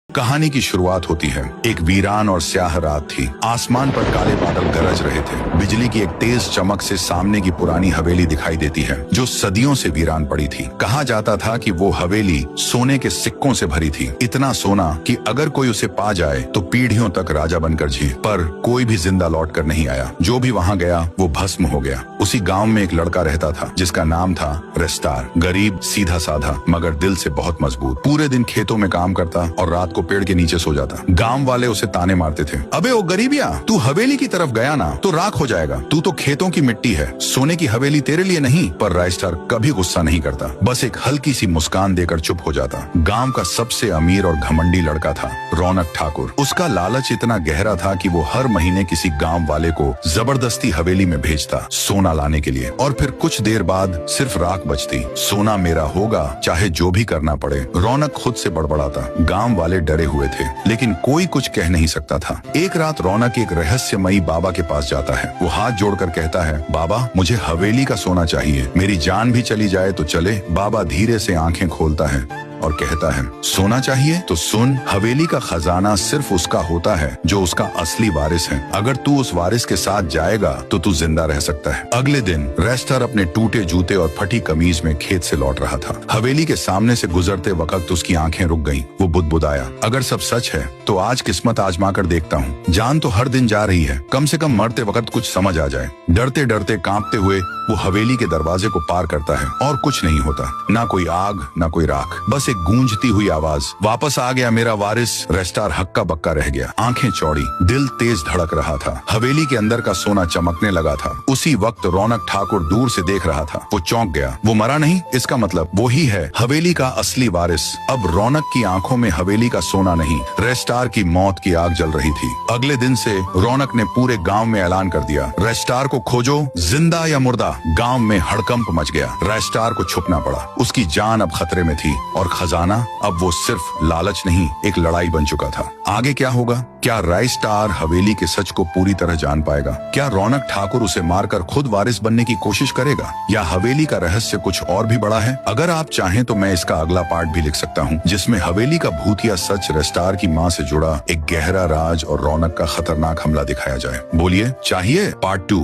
कहानी की शुरुआत होती है। एक वीरान और स्याह रात थी। आसमान पर काले बादल गरज रहे थे। बिजली की एक तेज चमक से सामने की पुरानी हवेली दिखाई देती है जो सदियों से वीरान पड़ी थी। कहा जाता था कि वो हवेली सोने के सिक्कों से भरी थी, इतना सोना कि अगर कोई उसे पा जाए तो पीढ़ियों तक राजा बनकर जिए। पर कोई भी जिंदा लौट कर नहीं आया। जो भी वहाँ गया वो भस्म हो गया। उसी गाँव में एक लड़का रहता था जिसका नाम था रेस्टार। गरीब, सीधा साधा, मगर दिल से बहुत मजबूत। पूरे दिन खेतों में काम करता और रात को पेड़ के नीचे सो जाता। गांव वाले उसे ताने मारते थे, अबे ओ गरीबिया, तू हवेली की तरफ गया ना तो राख हो जाएगा। तू तो खेतों की मिट्टी है, सोने की हवेली तेरे लिए नहीं। पर राइस्टार कभी गुस्सा नहीं करता, बस एक हल्की सी मुस्कान देकर चुप हो जाता। गांव का सबसे अमीर और घमंडी लड़का था रौनक ठाकुर। उसका लालच इतना गहरा था कि वो हर महीने किसी गांव वाले को जबरदस्ती हवेली में भेजता सोना लाने के लिए। और फिर कुछ देर बाद सिर्फ राख बचती। सोना मेरा होगा, चाहे जो भी करना पड़े। रौनक खुद से बड़बड़ाता। गांव वाले डरे हुए थे, लेकिन कोई कुछ कह नहीं सकता था। एक रात रौनक एक रहस्यमयी बाबा के पास जाता है। वो हाथ जोड़कर कहता है, बाबा मुझे हवेली का सोना चाहिए, मेरी जान भी चली जाए तो चले। बाबा धीरे से आंखें खोलता है और कहता है, सोना चाहिए तो सुन, हवेली का खजाना सिर्फ उसका होता है जो उसका असली वारिस है। अगर तू उस वारिस के साथ जाएगा तो तू जिंदा रह सकता है। अगले दिन रेस्टर अपने टूटे जूते और फटी कमीज में खेत से लौट रहा था। हवेली के सामने से गुजरते वक्त उसकी आंखें रुक गईं। वो बुदबुदाया, अगर सब सच है तो आज किस्मत आजमा कर देखता हूँ। जान तो हर दिन जा रही है, कम से कम मरते वक्त कुछ समझ आ जाए। डरते डरते कांपते हुए वो हवेली के दरवाजे को पार करता है और कुछ नहीं होता। ना कोई आग, ना कोई राख, बस एक गूंजती हुई आवाज, वापस आ गया मेरा वारिस। रेस्टार हक्का बक्का रह गया, आंखें चौड़ी, दिल तेज धड़क रहा था। हवेली के अंदर का सोना चमकने लगा था। उसी वक्त रौनक ठाकुर दूर से देख रहा था। वो चौंक गया। वो मरा नहीं, इसका मतलब वो ही है हवेली का असली वारिस। अब रौनक की आंखों में हवेली का सोना नहीं, रेस्टार की मौत की आग जल रही थी। अगले दिन से रौनक ने पूरे गाँव में ऐलान कर दिया, रेस्टार को खोजो, जिंदा या मुर्दा। गाँव में हड़कंप मच गया। रेस्टार को छुपना पड़ा। उसकी जान अब खतरे में थी और खजाना अब वो सिर्फ लालच नहीं, एक लड़ाई बन चुका था। आगे क्या होगा? क्या राइस्टार हवेली के सच को पूरी तरह जान पाएगा? क्या रौनक ठाकुर उसे मारकर खुद वारिस बनने की कोशिश करेगा? या हवेली का रहस्य कुछ और भी बड़ा है? अगर आप चाहें तो मैं इसका अगला पार्ट भी लिख सकता हूँ, जिसमें हवेली का भूतिया सच, रेस्टार की माँ से जुड़ा एक गहरा राज और रौनक का खतरनाक हमला दिखाया जाए। बोलिए, चाहिए पार्ट 2?